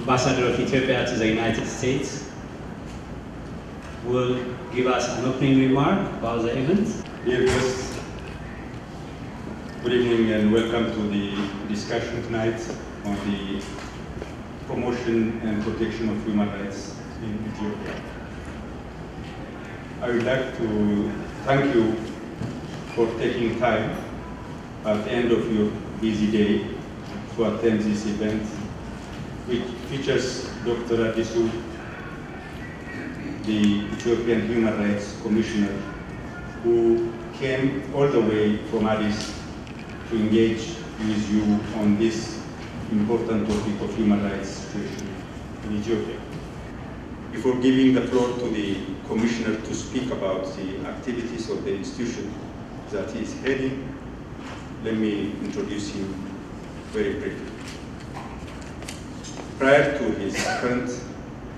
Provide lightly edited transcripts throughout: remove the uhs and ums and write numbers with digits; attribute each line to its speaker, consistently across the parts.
Speaker 1: Ambassador of Ethiopia to the United States, will give us an opening remark about the event.
Speaker 2: Dear guests, good evening and welcome to the discussion tonight on the promotion and protection of human rights in Ethiopia. I would like to thank you for taking time at the end of your busy day to attend this event, which features Dr. Addisu, the Ethiopian Human Rights Commissioner, who came all the way from Addis to engage with you on this important topic of human rights situation in Ethiopia. Before giving the floor to the Commissioner to speak about the activities of the institution that he is heading, let me introduce him very briefly. Prior to his current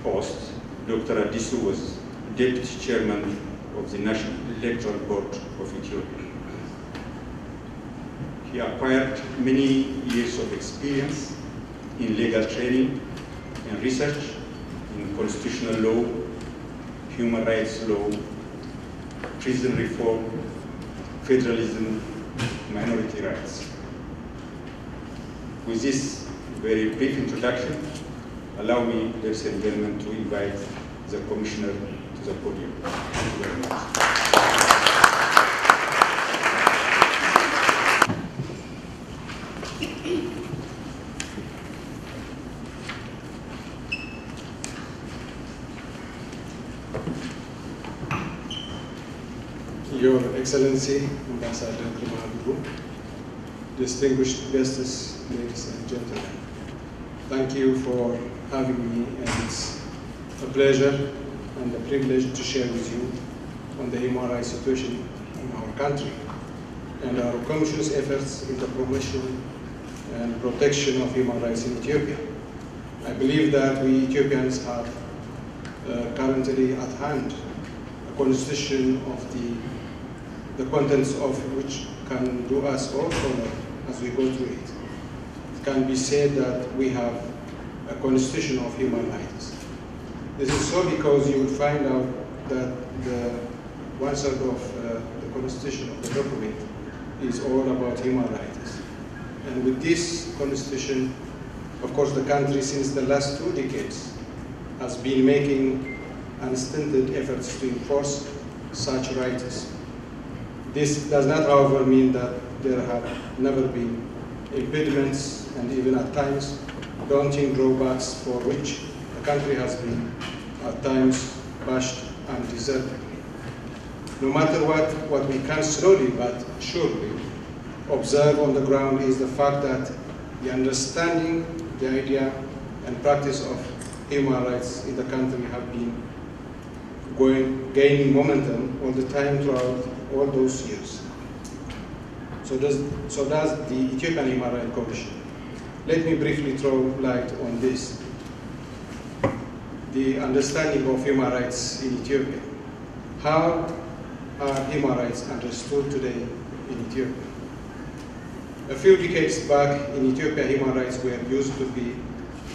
Speaker 2: post, Dr. Addisu was Deputy Chairman of the National Electoral Board of Ethiopia. He acquired many years of experience in legal training and research in constitutional law, human rights law, prison reform, federalism, minority rights. With this very brief introduction, allow me, ladies and gentlemen, to invite the Commissioner to the podium. Thank you very much.
Speaker 3: Your Excellency, Ambassador Gebregziabher, distinguished guests, ladies and gentlemen, thank you for having me, and it's a pleasure and a privilege to share with you on the human rights situation in our country and our Commission's efforts in the promotion and protection of human rights in Ethiopia. I believe that we Ethiopians have currently at hand a constitution of the contents of which can do us all honor as we go through it. It can be said that we have a constitution of human rights. This is so because you will find out that one side of the constitution of the document is all about human rights. And with this constitution, of course, the country since the last 2 decades has been making unstinted efforts to enforce such rights. This does not, however, mean that there have never been impediments and even at times daunting drawbacks for which the country has been at times bashed undeservedly. No matter what we can slowly but surely observe on the ground is the fact that the understanding, the idea and practice of human rights in the country have been gaining momentum all the time throughout all those years. So does the Ethiopian Human Rights Commission. Let me briefly throw light on this. The understanding of human rights in Ethiopia. How are human rights understood today in Ethiopia? A few decades back in Ethiopia, human rights were used to be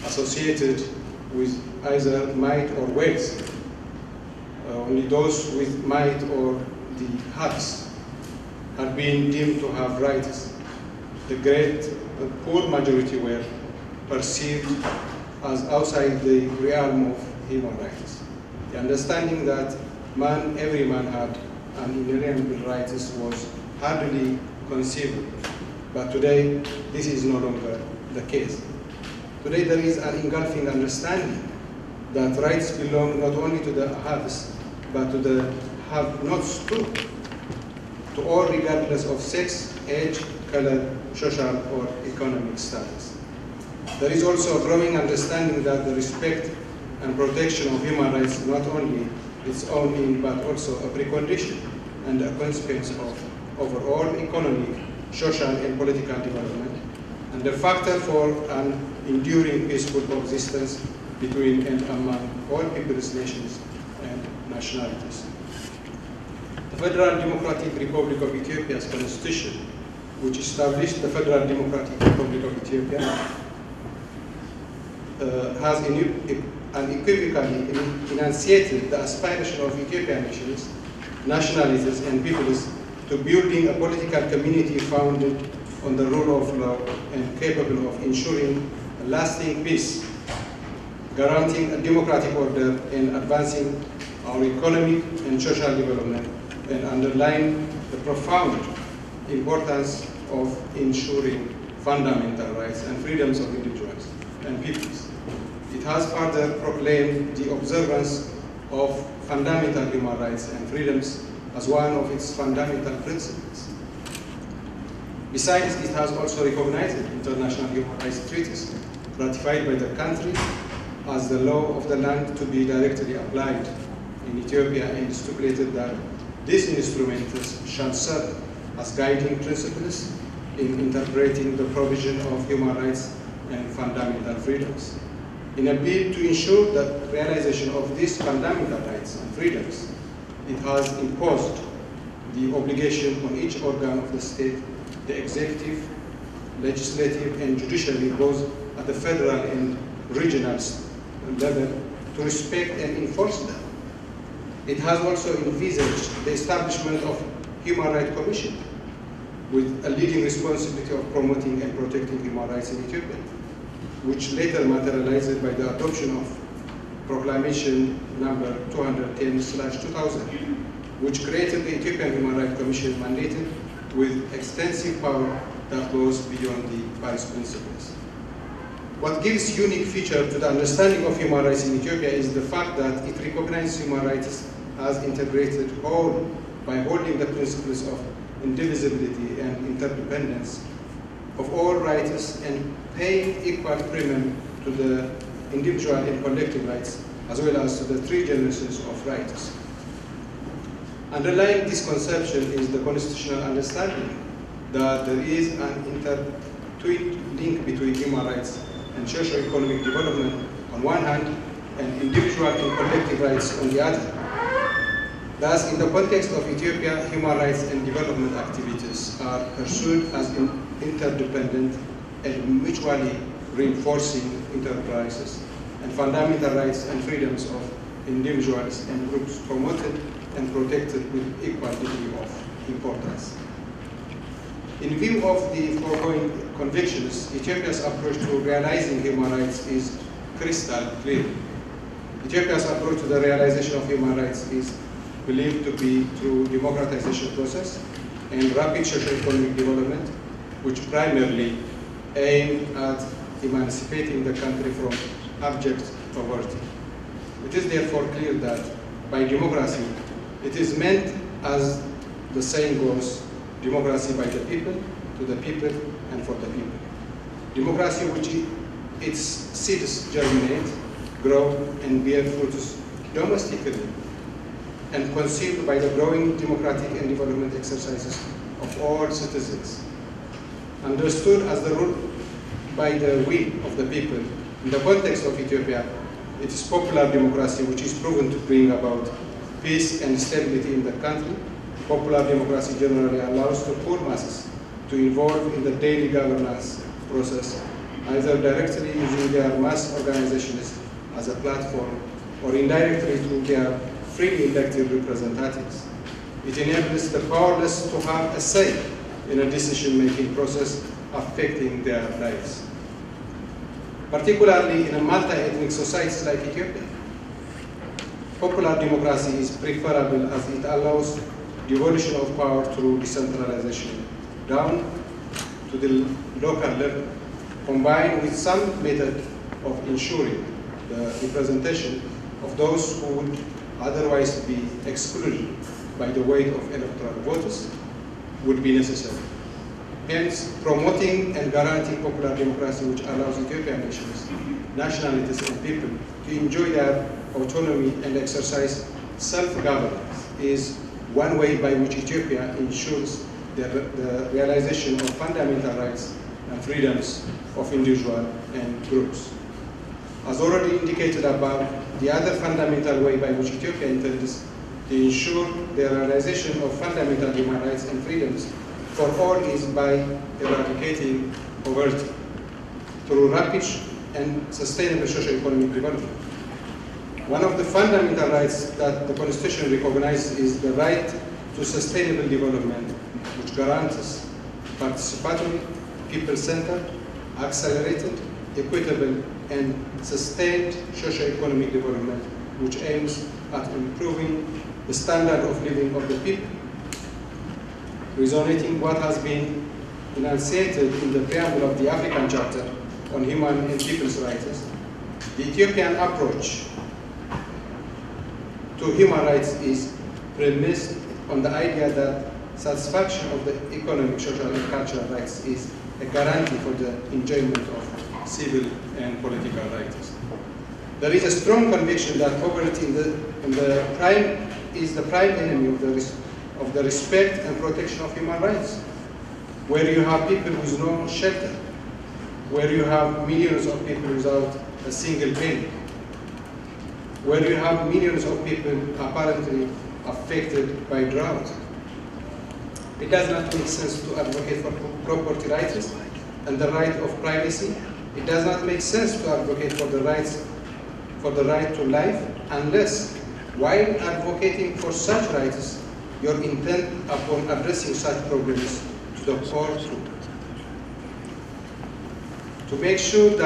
Speaker 3: associated with either might or wealth. Only those with might or the hearts had been deemed to have rights. The poor majority were perceived as outside the realm of human rights. The understanding that every man had an inalienable rights was hardly conceivable. But today, this is no longer the case. Today, there is an engulfing understanding that rights belong not only to the haves, but to the have-nots too. to all regardless of sex, age, color, social or economic status. There is also a growing understanding that the respect and protection of human rights is not only its own aim but also a precondition and a consequence of overall economic, social and political development, and a factor for an enduring peaceful coexistence between and among all peoples, nations and nationalities. The Federal Democratic Republic of Ethiopia's constitution, which established the Federal Democratic Republic of Ethiopia, has unequivocally enunciated the aspiration of Ethiopian nations, nationalities and peoples to building a political community founded on the rule of law and capable of ensuring a lasting peace, guaranteeing a democratic order and advancing our economic and social development, and underlying the profound importance of ensuring fundamental rights and freedoms of individuals and peoples. It has further proclaimed the observance of fundamental human rights and freedoms as one of its fundamental principles. Besides, it has also recognized international human rights treaties ratified by the country as the law of the land to be directly applied in Ethiopia, and stipulated that these instruments shall serve as guiding principles in interpreting the provision of human rights and fundamental freedoms. In a bid to ensure the realization of these fundamental rights and freedoms, it has imposed the obligation on each organ of the state, the executive, legislative, and judiciary, both at the federal and regional level, to respect and enforce them. It has also envisaged the establishment of Human Rights Commission with a leading responsibility of promoting and protecting human rights in Ethiopia, which later materialized by the adoption of Proclamation number 210/2000, which created the Ethiopian Human Rights Commission mandated with extensive power that goes beyond the Paris Principles. What gives unique feature to the understanding of human rights in Ethiopia is the fact that it recognizes human rights as integrated whole by holding the principles of indivisibility and interdependence of all rights and paying equal premium to the individual and collective rights, as well as to the three generations of rights. Underlying this conception is the constitutional understanding that there is an intertwined link between human rights and socio-economic development on one hand, and individual and collective rights on the other. Thus, in the context of Ethiopia, human rights and development activities are pursued as interdependent and mutually reinforcing enterprises, and fundamental rights and freedoms of individuals and groups promoted and protected with equal degree of importance. In view of the foregoing convictions, Ethiopia's approach to realizing human rights is crystal clear. Ethiopia's approach to the realization of human rights is believed to be through democratization process and rapid socio-economic development, which primarily aim at emancipating the country from abject poverty. It is therefore clear that by democracy, it is meant, as the saying goes, democracy by the people, to the people, and for the people. Democracy which its seeds germinate, grow, and bear fruits domestically, and conceived by the growing democratic and development exercises of all citizens. Understood as the rule by the will of the people, in the context of Ethiopia, it is popular democracy which is proven to bring about peace and stability in the country. Popular democracy generally allows the poor masses to involve in the daily governance process, either directly using their mass organizations as a platform or indirectly through their freely elected representatives. It enables the powerless to have a say in a decision-making process affecting their lives. Particularly in a multi-ethnic society like Ethiopia, popular democracy is preferable as it allows devolution of power through decentralization down to the local level, combined with some method of ensuring the representation of those who would otherwise be excluded by the weight of electoral voters, would be necessary. Hence, promoting and guaranteeing popular democracy which allows Ethiopian nations, nationalities and people to enjoy their autonomy and exercise self-governance is one way by which Ethiopia ensures the realization of fundamental rights and freedoms of individuals and groups. As already indicated above, the other fundamental way by which Ethiopia intends to ensure the realization of fundamental human rights and freedoms for all is by eradicating poverty through rapid and sustainable socio-economic development. One of the fundamental rights that the Constitution recognizes is the right to sustainable development, which guarantees participatory, people-centered, accelerated, equitable, and sustained socio-economic development, which aims at improving the standard of living of the people. Resonating what has been enunciated in the preamble of the African Charter on Human and People's Rights, the Ethiopian approach to human rights is premised on the idea that satisfaction of the economic, social, and cultural rights is a guarantee for the enjoyment of civil and political rights. There is a strong conviction that poverty is the prime enemy of the respect and protection of human rights, where you have people with no shelter, where you have millions of people without a single penny, where you have millions of people apparently affected by drought. It does not make sense to advocate for property rights and the right of privacy. It does not make sense to advocate for the right to life unless, while advocating for such rights, your intent upon addressing such problems to the core truth. To make sense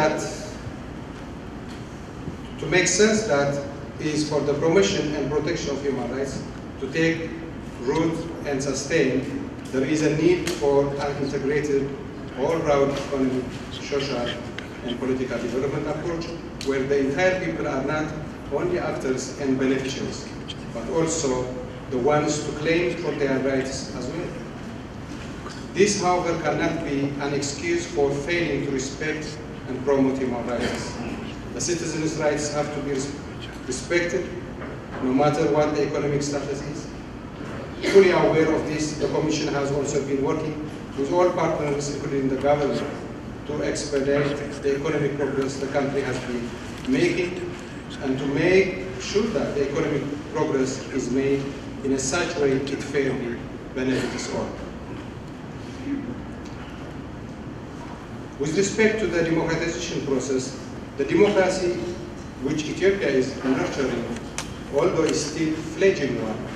Speaker 3: that is for the promotion and protection of human rights to take root and sustain, there is a need for an integrated, all-round economic, social, and political development approach where the entire people are not only actors and beneficiaries, but also the ones to claim for their rights as well. This, however, cannot be an excuse for failing to respect and promote human rights. The citizens' rights have to be respected, no matter what the economic status is. Fully aware of this, the Commission has also been working with all partners, including the government, to expedite the economic progress the country has been making and to make sure that the economic progress is made in a such way it fairly benefits all. With respect to the democratization process, the democracy which Ethiopia is nurturing, although is still fledgling one,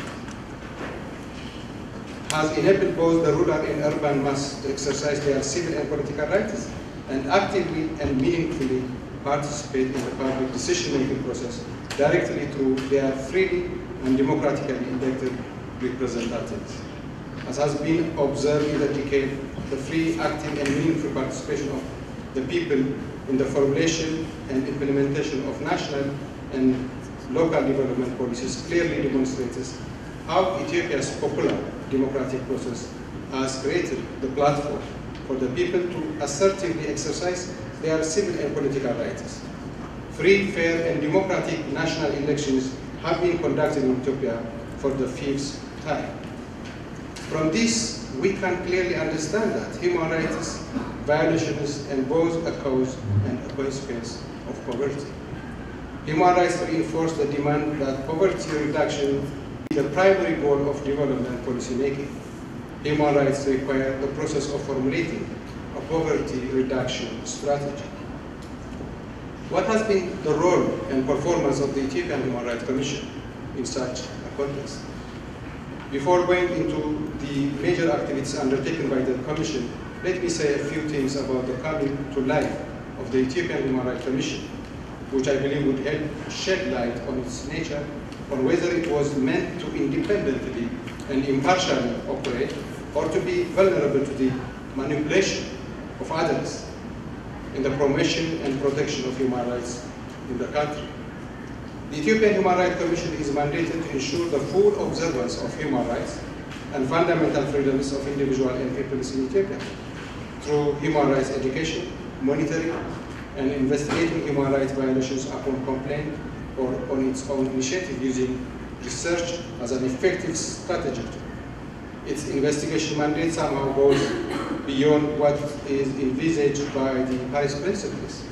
Speaker 3: has enabled both the rural and urban mass to exercise their civil and political rights and actively and meaningfully participate in the public decision-making process directly through their freely and democratically elected representatives. As has been observed in the decade, the free, active, and meaningful participation of the people in the formulation and implementation of national and local development policies clearly demonstrates how Ethiopia's popular democratic process has created the platform for the people to assertively exercise their civil and political rights. Free, fair, and democratic national elections have been conducted in Ethiopia for the 5th time. From this, we can clearly understand that human rights violations are both a cause and a consequence of poverty. Human rights reinforce the demand that poverty reduction be the primary goal of development policy making. Human rights require the process of formulating a poverty reduction strategy. What has been the role and performance of the Ethiopian Human Rights Commission in such a context? Before going into the major activities undertaken by the Commission, let me say a few things about the coming to life of the Ethiopian Human Rights Commission, which I believe would help shed light on its nature, on whether it was meant to independently and impartially operate, or to be vulnerable to the manipulation of others in the promotion and protection of human rights in the country. The Ethiopian Human Rights Commission is mandated to ensure the full observance of human rights and fundamental freedoms of individuals and peoples in Ethiopia through human rights education, monitoring, and investigating human rights violations upon complaint or on its own initiative, using research as an effective strategy. Its investigation mandate somehow goes beyond what is envisaged by the Paris Principles,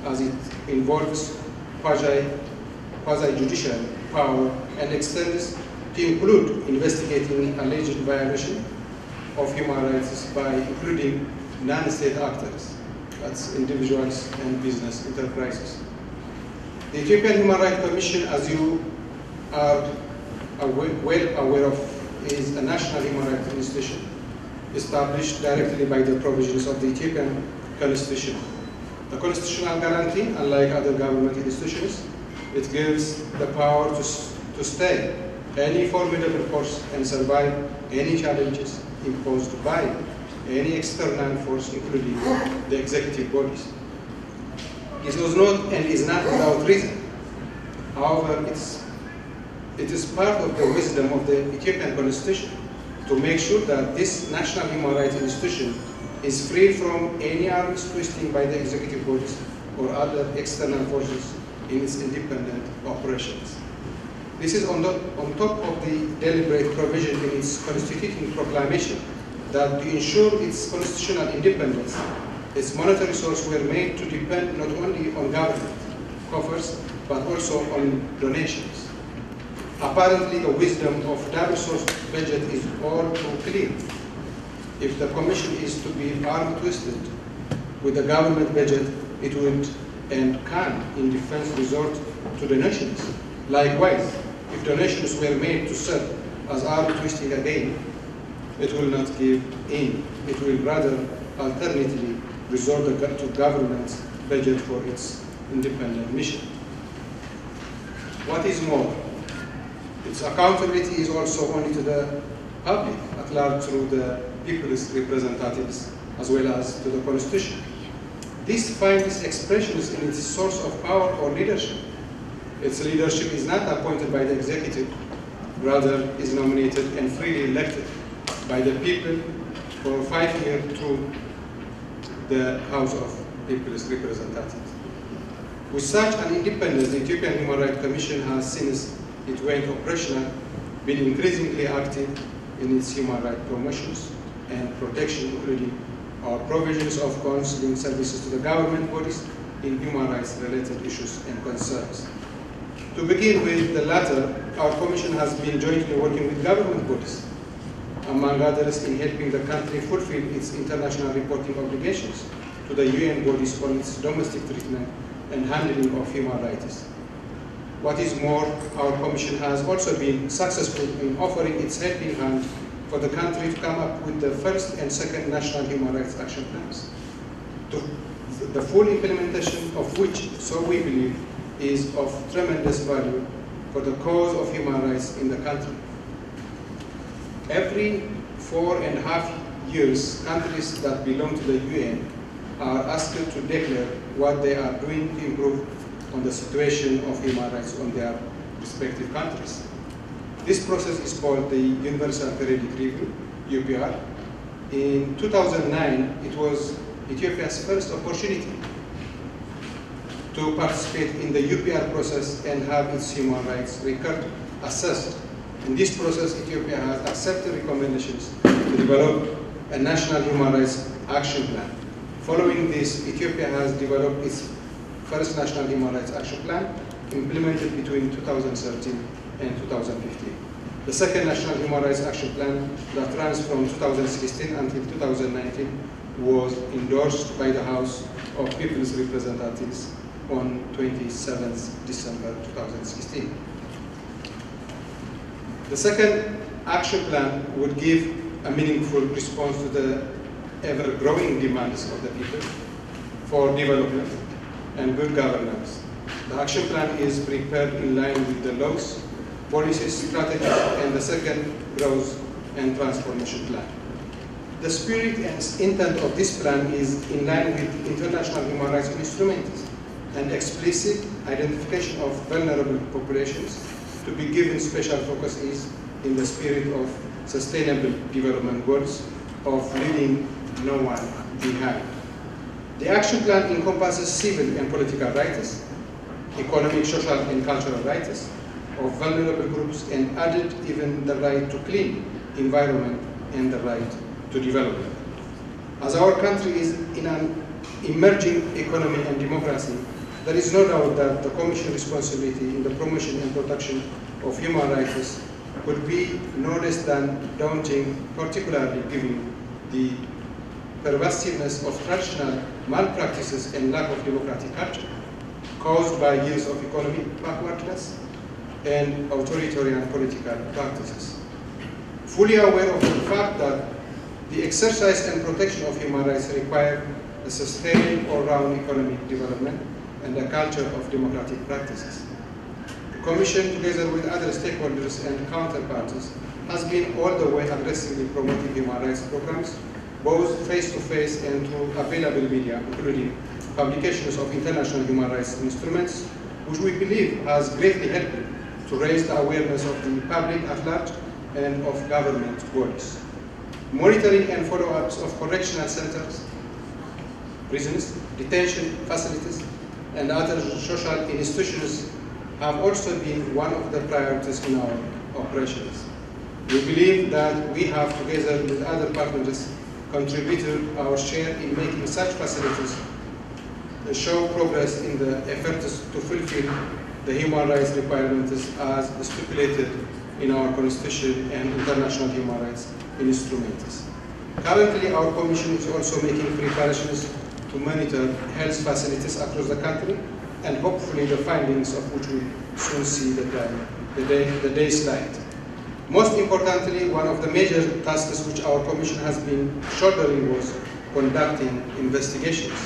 Speaker 3: as it involves quasi-judicial power and extends to include investigating alleged violation of human rights by including non-state actors, that's individuals and business enterprises. The Ethiopian Human Rights Commission, as you are well aware of, is a national human rights institution established directly by the provisions of the Ethiopian Constitution. The constitutional guarantee, unlike other government institutions, it gives the power to stay any formidable force and survive any challenges imposed by any external force, including the executive bodies. It was not and is not without reason. However, it is part of the wisdom of the Ethiopian Constitution to make sure that this national human rights institution is free from any arms twisting by the executive bodies or other external forces in its independent operations. This is on top of the deliberate provision in its constituting proclamation that to ensure its constitutional independence, its monetary source were made to depend not only on government coffers, but also on donations. Apparently, the wisdom of double-source budget is all too clear. If the Commission is to be arm-twisted with the government budget, it would and can, in defense, resort to donations. Likewise, if donations were made to serve as arm-twisting again, it will not give in. It will rather alternately resort to government's budget for its independent mission. What is more, its accountability is also only to the public at large through the people's representatives as well as to the Constitution. This finds expressions in its source of power or leadership. Its leadership is not appointed by the executive, rather is nominated and freely elected by the people for 5 years through the House of People's Representatives. With such an independence, the Ethiopian Human Rights Commission has, since it went operational, been increasingly active in its human rights promotions and protection, including our provisions of counseling services to the government bodies in human rights related issues and concerns. To begin with the latter, our Commission has been jointly working with government bodies, among others in helping the country fulfill its international reporting obligations to the UN bodies on its domestic treatment and handling of human rights. What is more, our Commission has also been successful in offering its helping hand for the country to come up with the first and second national human rights action plans, the full implementation of which, so we believe, is of tremendous value for the cause of human rights in the country. Every 4.5 years, countries that belong to the UN are asked to declare what they are doing to improve on the situation of human rights on their respective countries. This process is called the Universal Periodic Review, UPR. In 2009, it was Ethiopia's first opportunity to participate in the UPR process and have its human rights record assessed. In this process, Ethiopia has accepted recommendations to develop a national human rights action plan. Following this, Ethiopia has developed its first national human rights action plan, implemented between 2013 and 2015. The second national human rights action plan that runs from 2016 until 2019 was endorsed by the House of People's Representatives on 27th December 2016. The second action plan would give a meaningful response to the ever-growing demands of the people for development and good governance. The action plan is prepared in line with the laws, policies, strategies, and the second growth and transformation plan. The spirit and intent of this plan is in line with international human rights instruments and explicit identification of vulnerable populations to be given special focus is in the spirit of Sustainable Development Goals of leaving no one behind. The action plan encompasses civil and political rights, economic, social, and cultural rights of vulnerable groups, and added even the right to clean environment and the right to development. As our country is in an emerging economy and democracy, there is no doubt that the Commission's responsibility in the promotion and protection of human rights could be no less than daunting, particularly given the pervasiveness of traditional malpractices and lack of democratic culture caused by years of economic backwardness and authoritarian political practices. Fully aware of the fact that the exercise and protection of human rights require a sustained all-round economic development and a culture of democratic practices. The Commission, together with other stakeholders and counterparties, has been all the way aggressively promoting human rights programs, both face-to-face and through available media, including publications of international human rights instruments, which we believe has greatly helped to raise the awareness of the public at large and of government bodies. Monitoring and follow-ups of correctional centers, prisons, detention facilities, and other social institutions have also been one of the priorities in our operations. We believe that we have, together with other partners, contributed our share in making such facilities show progress in the efforts to fulfill the human rights requirements as stipulated in our Constitution and international human rights instruments. Currently, our Commission is also making preparations to monitor health facilities across the country, and hopefully the findings of which we soon see the day's light. Most importantly, one of the major tasks which our Commission has been shouldering was conducting investigations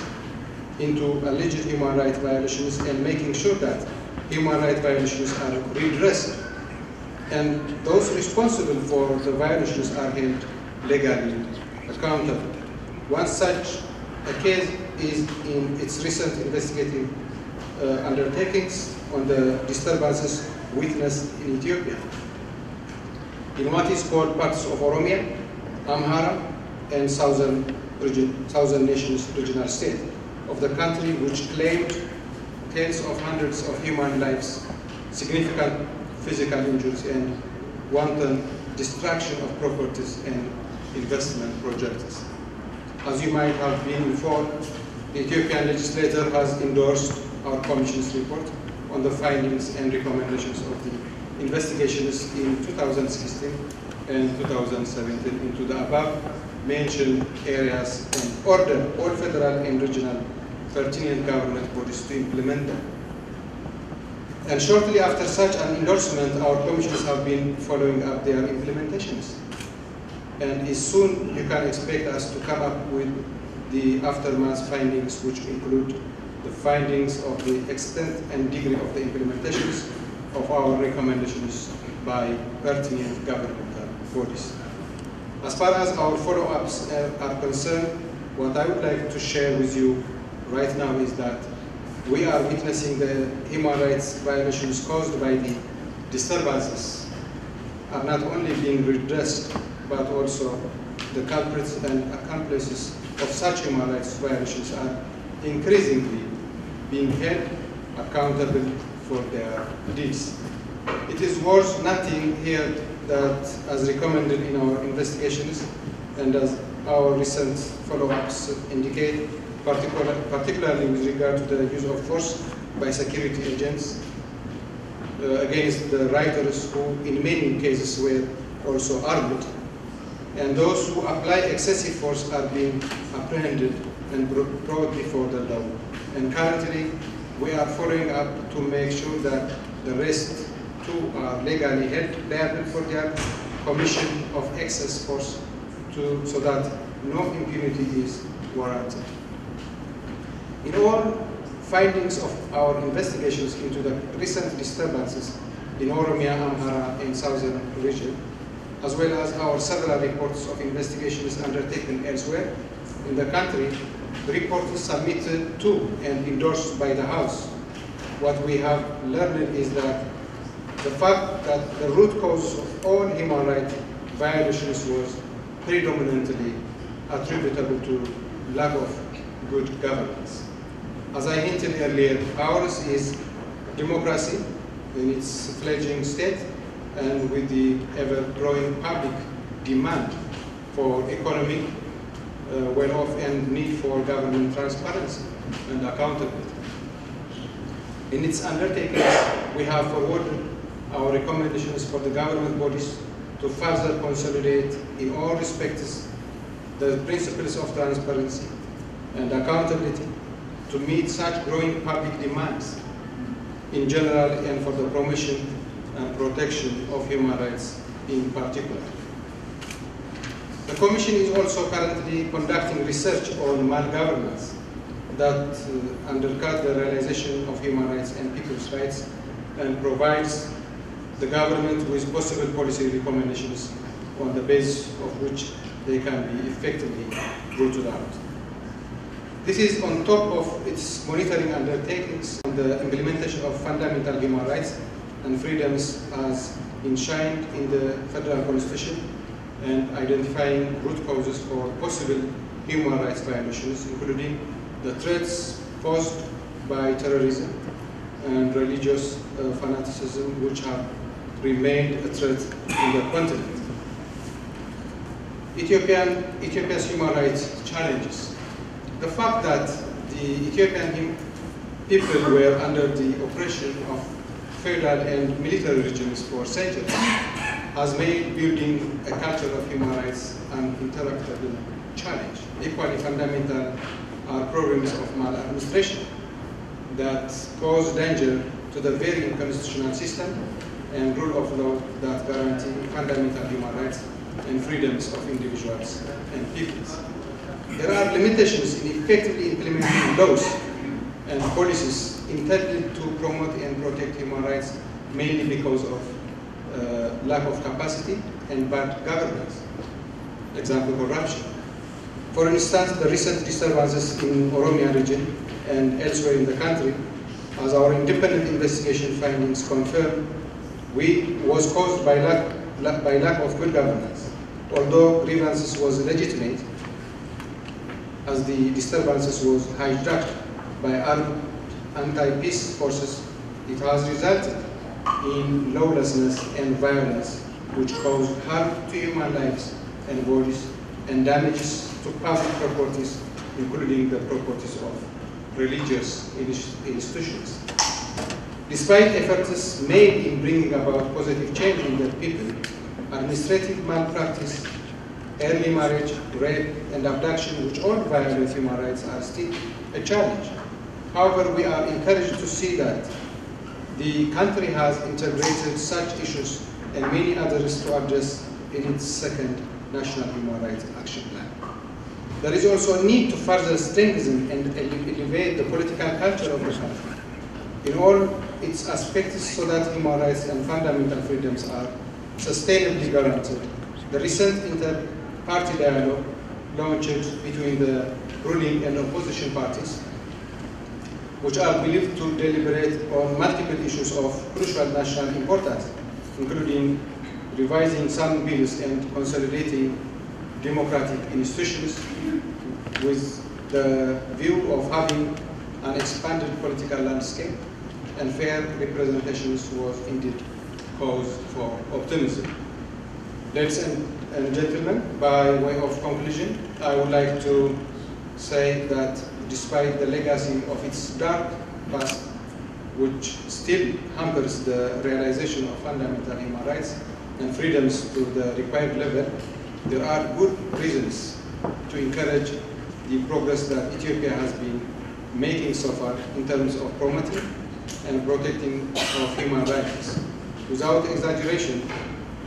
Speaker 3: into alleged human rights violations and making sure that human rights violations are redressed and those responsible for the violations are held legally accountable. One such a case is in its recent investigative undertakings on the disturbances witnessed in Ethiopia, in what is called parts of Oromia, Amhara, and southern nations regional state of the country, which claimed tales of hundreds of human lives, significant physical injuries, and wanton destruction of properties and investment projects. As you might have been informed, the Ethiopian legislature has endorsed our Commission's report on the findings and recommendations of the investigations in 2016 and 2017 into the above mentioned areas and order all federal and regional pertinent government bodies to implement them. And shortly after such an endorsement, our commissions have been following up their implementations. And soon you can expect us to come up with the aftermath findings, which include the findings of the extent and degree of the implementations of our recommendations by pertinent governmental bodies. As far as our follow-ups are concerned, what I would like to share with you right now is that we are witnessing the human rights violations caused by the disturbances are not only being redressed, but also the culprits and accomplices of such human rights violations are increasingly being held accountable for their deeds. It is worth noting here that, as recommended in our investigations and as our recent follow-ups indicate, particularly with regard to the use of force by security agents against the writers who in many cases were also armed, and those who apply excessive force are being apprehended and brought before the law. And currently, we are following up to make sure that the rest too are legally held liable for their commission of excess force so that no impunity is warranted. In all findings of our investigations into the recent disturbances in Oromia, Amhara, and Southern region, as well as our several reports of investigations undertaken elsewhere in the country, the report is submitted to and endorsed by the House. What we have learned is that the fact that the root cause of all human rights violations was predominantly attributable to lack of good governance. As I hinted earlier, ours is democracy in its fledgling state, and with the ever-growing public demand for economic well-off and need for government transparency and accountability. In its undertakings, we have forwarded our recommendations for the government bodies to further consolidate in all respects the principles of transparency and accountability to meet such growing public demands in general and for the promotion and protection of human rights in particular. The Commission is also currently conducting research on malgovernance that undercut the realization of human rights and people's rights and provides the government with possible policy recommendations on the basis of which they can be effectively rooted out. This is on top of its monitoring undertakings on the implementation of fundamental human rights and freedoms as enshrined in the Federal Constitution and identifying root causes for possible human rights violations, including the threats posed by terrorism and religious fanaticism, which have remained a threat in the continent. Ethiopia's human rights challenges. The fact that the Ethiopian people were under the oppression of feudal and military regimes for centuries has made building a culture of human rights an interruptible challenge. Equally fundamental are problems of maladministration that cause danger to the very constitutional system and rule of law that guarantee fundamental human rights and freedoms of individuals and peoples. There are limitations in effectively implementing laws and policies intended to promote and protect human rights, mainly because of lack of capacity and bad governance. Example, corruption. For instance, the recent disturbances in Oromia region and elsewhere in the country, as our independent investigation findings confirm, was caused by lack of good governance. Although grievances was legitimate, as the disturbances was hijacked by armed anti-peace forces, it has resulted in lawlessness and violence, which caused harm to human lives and bodies and damages to public properties, including the properties of religious institutions. Despite efforts made in bringing about positive change in the people, administrative malpractice, early marriage, rape, and abduction, which all violate human rights, are still a challenge. However, we are encouraged to see that the country has integrated such issues and many others to address in its second National Human Rights Action Plan. There is also a need to further strengthen and elevate the political culture of the country in all its aspects so that human rights and fundamental freedoms are sustainably guaranteed. The recent inter-party dialogue launched between the ruling and opposition parties, which are believed to deliberate on multiple issues of crucial national importance, including revising some bills and consolidating democratic institutions with the view of having an expanded political landscape and fair representations, was indeed cause for optimism. Ladies and gentlemen, by way of conclusion, I would like to say that despite the legacy of its dark past, which still hampers the realization of fundamental human rights and freedoms to the required level, there are good reasons to encourage the progress that Ethiopia has been making so far in terms of promoting and protecting of human rights. Without exaggeration,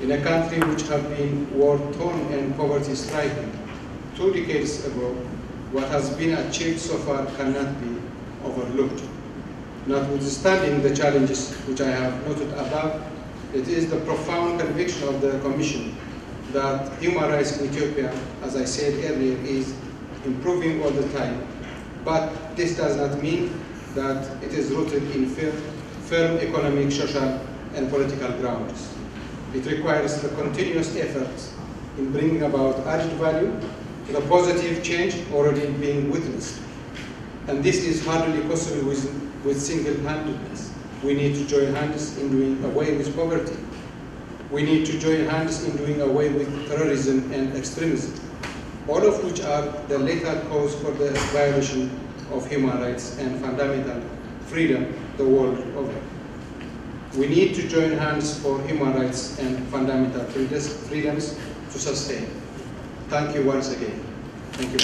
Speaker 3: in a country which has been war-torn and poverty-stricken 2 decades ago, what has been achieved so far cannot be overlooked. Notwithstanding the challenges which I have noted above, it is the profound conviction of the Commission that human rights in Ethiopia, as I said earlier, is improving all the time. But this does not mean that it is rooted in firm economic, social, and political grounds. It requires the continuous efforts in bringing about added value to the positive change already being witnessed. And this is hardly possible with single-handedness. We need to join hands in doing away with poverty. We need to join hands in doing away with terrorism and extremism, all of which are the lethal cause for the violation of human rights and fundamental freedom the world over. We need to join hands for human rights and fundamental freedoms to sustain. Thank you once again. Thank you.